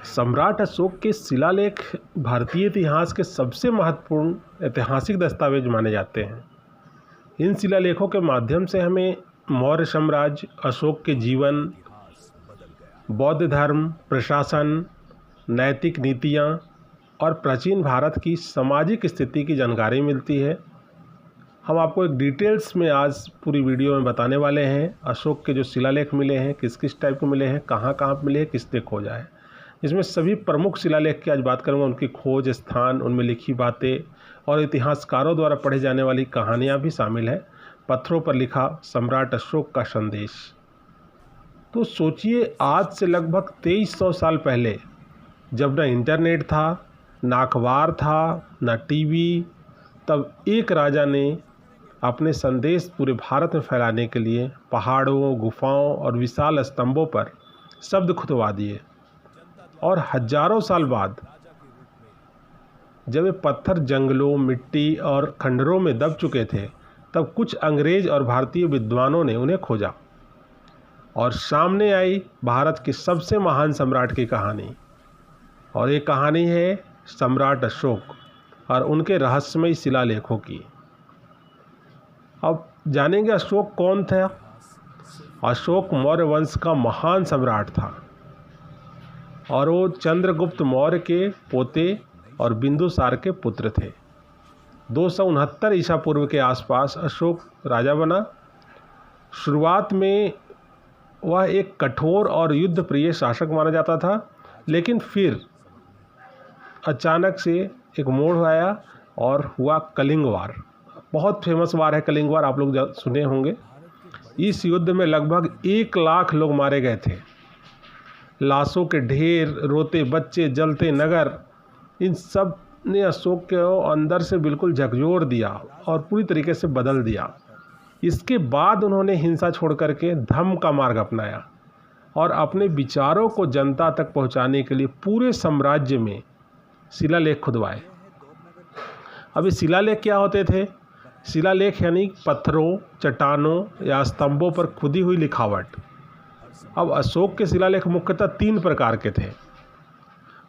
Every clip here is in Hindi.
सम्राट अशोक के शिलालेख भारतीय इतिहास के सबसे महत्वपूर्ण ऐतिहासिक दस्तावेज माने जाते हैं। इन शिलालेखों के माध्यम से हमें मौर्य साम्राज्य, अशोक के जीवन, बौद्ध धर्म, प्रशासन, नैतिक नीतियाँ और प्राचीन भारत की सामाजिक स्थिति की जानकारी मिलती है। हम आपको एक डिटेल्स में आज पूरी वीडियो में बताने वाले हैं अशोक के जो शिलालेख मिले हैं, किस किस टाइप के मिले हैं, कहाँ कहाँ मिले हैं, किसने खोजा है। इसमें सभी प्रमुख शिलालेख की आज बात करूँगा, उनकी खोज स्थान, उनमें लिखी बातें और इतिहासकारों द्वारा पढ़े जाने वाली कहानियाँ भी शामिल हैं। पत्थरों पर लिखा सम्राट अशोक का संदेश। तो सोचिए, आज से लगभग 2300 साल पहले, जब न इंटरनेट था, ना अखबार था, ना टीवी, तब एक राजा ने अपने संदेश पूरे भारत में फैलाने के लिए पहाड़ों, गुफाओं और विशाल स्तंभों पर शब्द खुदवा दिए। और हजारों साल बाद जब ये पत्थर जंगलों, मिट्टी और खंडरों में दब चुके थे, तब कुछ अंग्रेज और भारतीय विद्वानों ने उन्हें खोजा और सामने आई भारत के सबसे महान सम्राट की कहानी। और ये कहानी है सम्राट अशोक और उनके रहस्यमय शिलालेखों की। अब जानेंगे अशोक कौन था। अशोक मौर्य वंश का महान सम्राट था और वो चंद्रगुप्त मौर्य के पोते और बिंदुसार के पुत्र थे। 269 ईसा पूर्व के आसपास अशोक राजा बना। शुरुआत में वह एक कठोर और युद्ध प्रिय शासक माना जाता था, लेकिन फिर अचानक से एक मोड़ आया और हुआ कलिंग वार। बहुत फेमस वार है कलिंग वार, आप लोग सुने होंगे। इस युद्ध में लगभग 1 लाख लोग मारे गए थे। लाशों के ढेर, रोते बच्चे, जलते नगर, इन सब ने अशोक के अंदर से बिल्कुल झकझोर दिया और पूरी तरीके से बदल दिया। इसके बाद उन्होंने हिंसा छोड़ करके धर्म का मार्ग अपनाया और अपने विचारों को जनता तक पहुंचाने के लिए पूरे साम्राज्य में शिलालेख खुदवाए। अब ये शिलालेख क्या होते थे? शिलालेख यानी पत्थरों, चट्टानों या स्तंभों पर खुदी हुई लिखावट। अब अशोक के शिलालेख मुख्यतः 3 प्रकार के थे।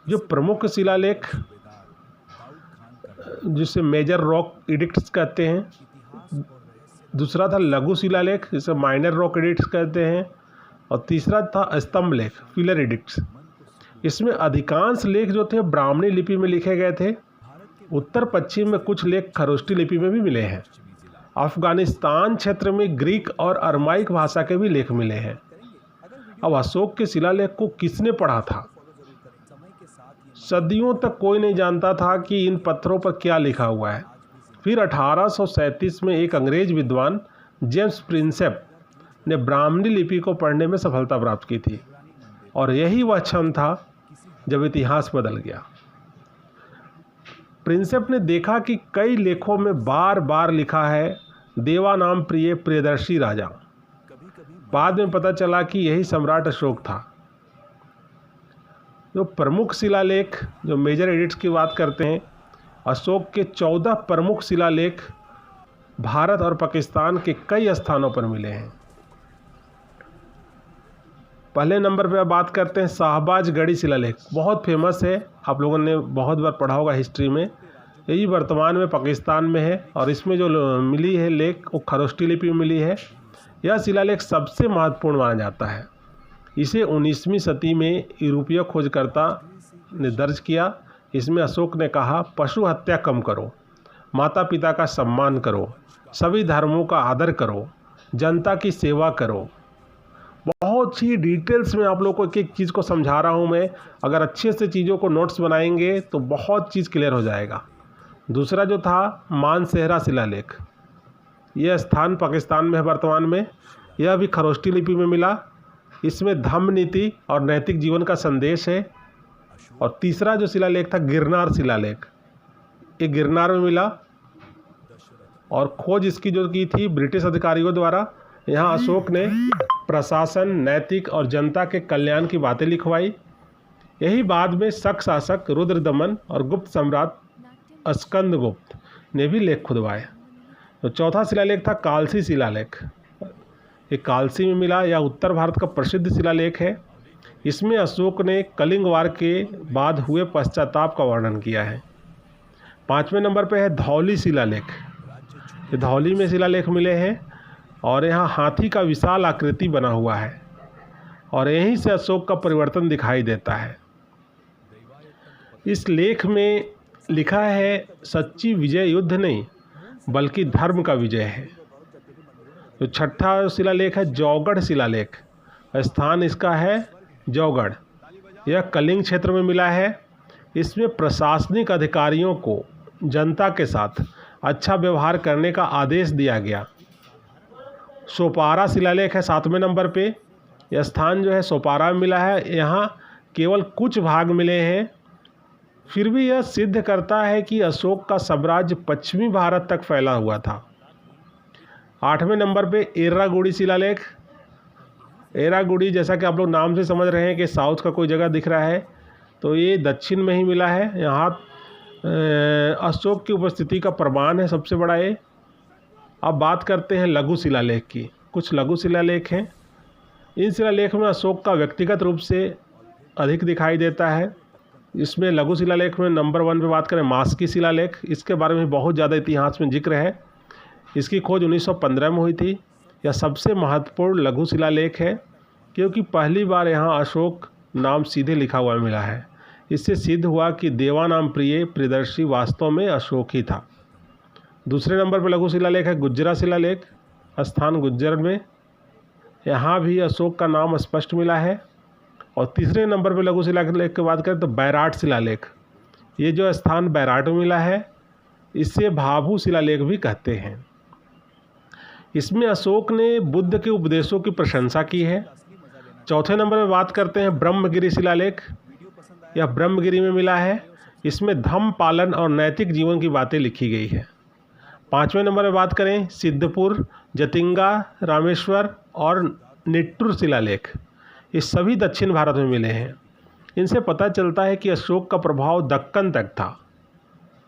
जो प्रमुख शिलालेख, जिसे मेजर रॉक एडिक्ट्स कहते हैं, दूसरा था लघु शिलालेख, जिसे माइनर रॉक एडिक्ट्स कहते हैं, और तीसरा था स्तंभ लेख, फिलर एडिक्ट्स। इसमें अधिकांश लेख जो थे ब्राह्मणी लिपि में लिखे गए थे। उत्तर पश्चिम में कुछ लेख खरोष्टी लिपि में भी मिले हैं। अफगानिस्तान क्षेत्र में ग्रीक और अरमाइक भाषा के भी लेख मिले हैं। अब अशोक के शिलालेख को किसने पढ़ा था? सदियों तक कोई नहीं जानता था कि इन पत्थरों पर क्या लिखा हुआ है। फिर 1837 में एक अंग्रेज विद्वान जेम्स प्रिंसेप ने ब्राह्मणी लिपि को पढ़ने में सफलता प्राप्त की थी, और यही वह क्षण था जब इतिहास बदल गया। प्रिंसेप ने देखा कि कई लेखों में बार बार लिखा है देवा नाम प्रिय प्रियदर्शी राजा। बाद में पता चला कि यही सम्राट अशोक था। जो प्रमुख शिलालेख, जो मेजर एडिक्ट्स की बात करते हैं, अशोक के 14 प्रमुख शिलालेख भारत और पाकिस्तान के कई स्थानों पर मिले हैं। पहले नंबर पर बात करते हैं शाहबाजगढ़ी शिलालेख। बहुत फेमस है, आप लोगों ने बहुत बार पढ़ा होगा हिस्ट्री में। यही वर्तमान में पाकिस्तान में है और इसमें जो मिली है लेख वो खरोष्टी लिपि में मिली है। यह शिलालेख सबसे महत्वपूर्ण माना जाता है। इसे 19वीं सदी में यूरोपीय खोजकर्ता ने दर्ज किया। इसमें अशोक ने कहा, पशु हत्या कम करो, माता पिता का सम्मान करो, सभी धर्मों का आदर करो, जनता की सेवा करो। बहुत ही डिटेल्स में आप लोग को एक एक चीज़ को समझा रहा हूँ मैं। अगर अच्छे से चीज़ों को नोट्स बनाएंगे तो बहुत चीज़ क्लियर हो जाएगा। दूसरा जो था मानसेहरा शिलालेख, यह स्थान पाकिस्तान में है वर्तमान में। यह भी खरोष्टी लिपि में मिला। इसमें धम्म नीति और नैतिक जीवन का संदेश है। और तीसरा जो शिलालेख था गिरनार शिलालेख, ये गिरनार में मिला और खोज इसकी जो की थी ब्रिटिश अधिकारियों द्वारा। यहाँ अशोक ने प्रशासन, नैतिक और जनता के कल्याण की बातें लिखवाई। यही बाद में शक शासक रुद्रदमन और गुप्त सम्राट स्कंदगुप्त ने भी लेख खुदवाए। तो चौथा शिलालेख था कालसी शिलालेख। ये कालसी में मिला। यह उत्तर भारत का प्रसिद्ध शिलालेख है। इसमें अशोक ने कलिंग वार के बाद हुए पश्चाताप का वर्णन किया है। 5वें नंबर पे है धौली शिलालेख। ये धौली में शिलालेख मिले हैं और यहाँ हाथी का विशाल आकृति बना हुआ है और यहीं से अशोक का परिवर्तन दिखाई देता है। इस लेख में लिखा है सच्ची विजय युद्ध नहीं बल्कि धर्म का विजय है। जो 6ठा शिलालेख है जौगढ़ शिलालेख, स्थान इसका है जौगढ़। यह कलिंग क्षेत्र में मिला है। इसमें प्रशासनिक अधिकारियों को जनता के साथ अच्छा व्यवहार करने का आदेश दिया गया। सोपारा शिलालेख है 7वें नंबर पे। यह स्थान जो है सोपारा में मिला है। यहाँ केवल कुछ भाग मिले हैं, फिर भी यह सिद्ध करता है कि अशोक का साम्राज्य पश्चिमी भारत तक फैला हुआ था। 8वें नंबर पे एर्रागुड़ी शिलालेख। एर्रागुड़ी जैसा कि आप लोग नाम से समझ रहे हैं कि साउथ का कोई जगह दिख रहा है, तो ये दक्षिण में ही मिला है। यहाँ अशोक की उपस्थिति का प्रमाण है सबसे बड़ा ये। अब बात करते हैं लघु शिलालेख की। कुछ लघु शिलालेख हैं। इन शिलालेख में अशोक का व्यक्तिगत रूप से अधिक दिखाई देता है। इसमें लघु शिलालेख में नंबर 1 पे बात करें मास्की शिलालेख। इसके बारे में बहुत ज़्यादा इतिहास में जिक्र है। इसकी खोज 1915 में हुई थी। यह सबसे महत्वपूर्ण लघु शिलालेख है क्योंकि पहली बार यहाँ अशोक नाम सीधे लिखा हुआ मिला है। इससे सिद्ध हुआ कि देवानाम प्रिय प्रियदर्शी वास्तव में अशोक ही था। दूसरे नंबर पर लघु शिलालेख है गुज्जरा शिलालेख, स्थान गुज्जर में। यहाँ भी अशोक का नाम स्पष्ट मिला है। और तीसरे नंबर पर लघु शिलालेख की बात करें तो बैराट शिलालेख। ये जो स्थान बैराट में मिला है, इससे भाभू शिलालेख भी कहते हैं। इसमें अशोक ने बुद्ध के उपदेशों की प्रशंसा की है। चौथे नंबर में बात करते हैं ब्रह्मगिरी शिलालेख। यह ब्रह्मगिरी में मिला है। इसमें धम्म पालन और नैतिक जीवन की बातें लिखी गई है। 5वें नंबर में बात करें सिद्धपुर, जतिंगा, रामेश्वर और निट्टूर शिलालेख। ये सभी दक्षिण भारत में मिले हैं। इनसे पता चलता है कि अशोक का प्रभाव दक्कन तक था।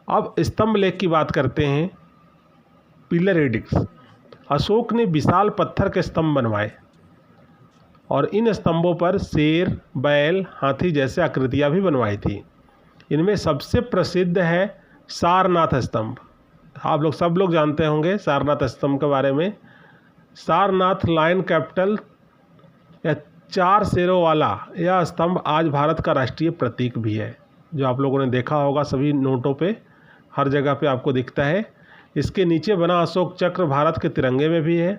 अब स्तंभ लेख की बात करते हैं। Pillar addicts. अशोक ने विशाल पत्थर के स्तंभ बनवाए और इन स्तंभों पर शेर, बैल, हाथी जैसे आकृतियाँ भी बनवाई थी। इनमें सबसे प्रसिद्ध है सारनाथ स्तंभ। आप लोग सब लोग जानते होंगे सारनाथ स्तंभ के बारे में। सारनाथ लायन कैपिटल या 4 शेरों वाला यह स्तंभ आज भारत का राष्ट्रीय प्रतीक भी है, जो आप लोगों ने देखा होगा सभी नोटों पे, हर जगह पे आपको दिखता है। इसके नीचे बना अशोक चक्र भारत के तिरंगे में भी है।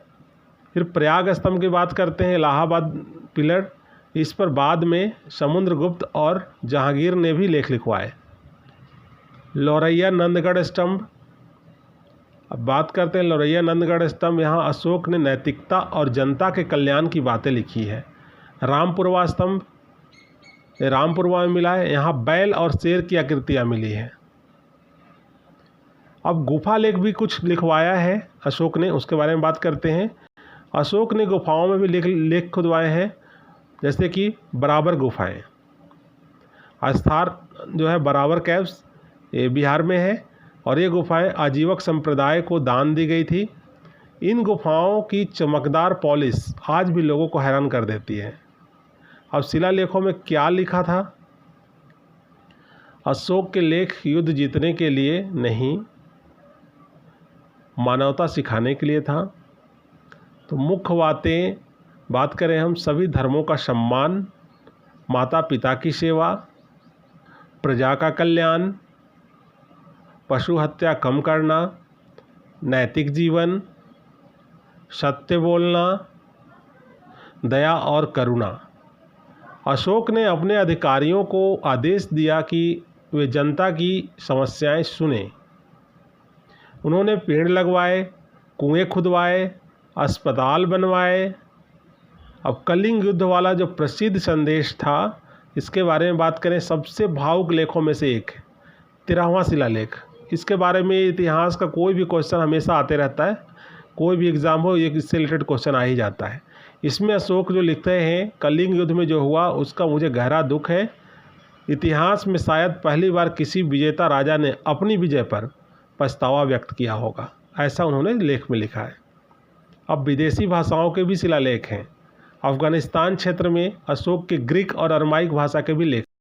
फिर प्रयाग स्तंभ की बात करते हैं, इलाहाबाद पिलर। इस पर बाद में समुद्रगुप्त और जहांगीर ने भी लेख लिखवाए। लौरैया नंदगढ़ स्तंभ। अब बात करते हैं लौरैया नंदगढ़ स्तंभ। यहाँ अशोक ने नैतिकता और जनता के कल्याण की बातें लिखी है। रामपुरवा स्तंभ, रामपुरवा में मिला है। यहाँ बैल और शेर की आकृतियाँ मिली हैं। अब गुफा लेख भी कुछ लिखवाया है अशोक ने, उसके बारे में बात करते हैं। अशोक ने गुफाओं में भी लेख खुदवाए हैं, जैसे कि बराबर गुफाएं। स्थान जो है बराबर कैव्स, ये बिहार में है और ये गुफाएं आजीवक संप्रदाय को दान दी गई थी। इन गुफाओं की चमकदार पॉलिश आज भी लोगों को हैरान कर देती है। अब शिलालेखों में क्या लिखा था? अशोक के लेख युद्ध जीतने के लिए नहीं, मानवता सिखाने के लिए था। तो मुख्य बात करें हम, सभी धर्मों का सम्मान, माता पिता की सेवा, प्रजा का कल्याण, पशु हत्या कम करना, नैतिक जीवन, सत्य बोलना, दया और करुणा। अशोक ने अपने अधिकारियों को आदेश दिया कि वे जनता की समस्याएं सुने। उन्होंने पेड़ लगवाए, कुएं खुदवाए, अस्पताल बनवाए। अब कलिंग युद्ध वाला जो प्रसिद्ध संदेश था, इसके बारे में बात करें, सबसे भावुक लेखों में से एक 13वां शिलालेख। इसके बारे में इतिहास का कोई भी क्वेश्चन हमेशा आते रहता है, कोई भी एग्ज़ाम हो ये इससे रिलेटेड क्वेश्चन आ ही जाता है। इसमें अशोक जो लिखते हैं कलिंग युद्ध में जो हुआ उसका मुझे गहरा दुख है। इतिहास में शायद पहली बार किसी विजेता राजा ने अपनी विजय पर पछतावा व्यक्त किया होगा, ऐसा उन्होंने लेख में लिखा है। अब विदेशी भाषाओं के भी शिलालेख हैं। अफगानिस्तान क्षेत्र में अशोक के ग्रीक और अरमाइक भाषा के भी लेख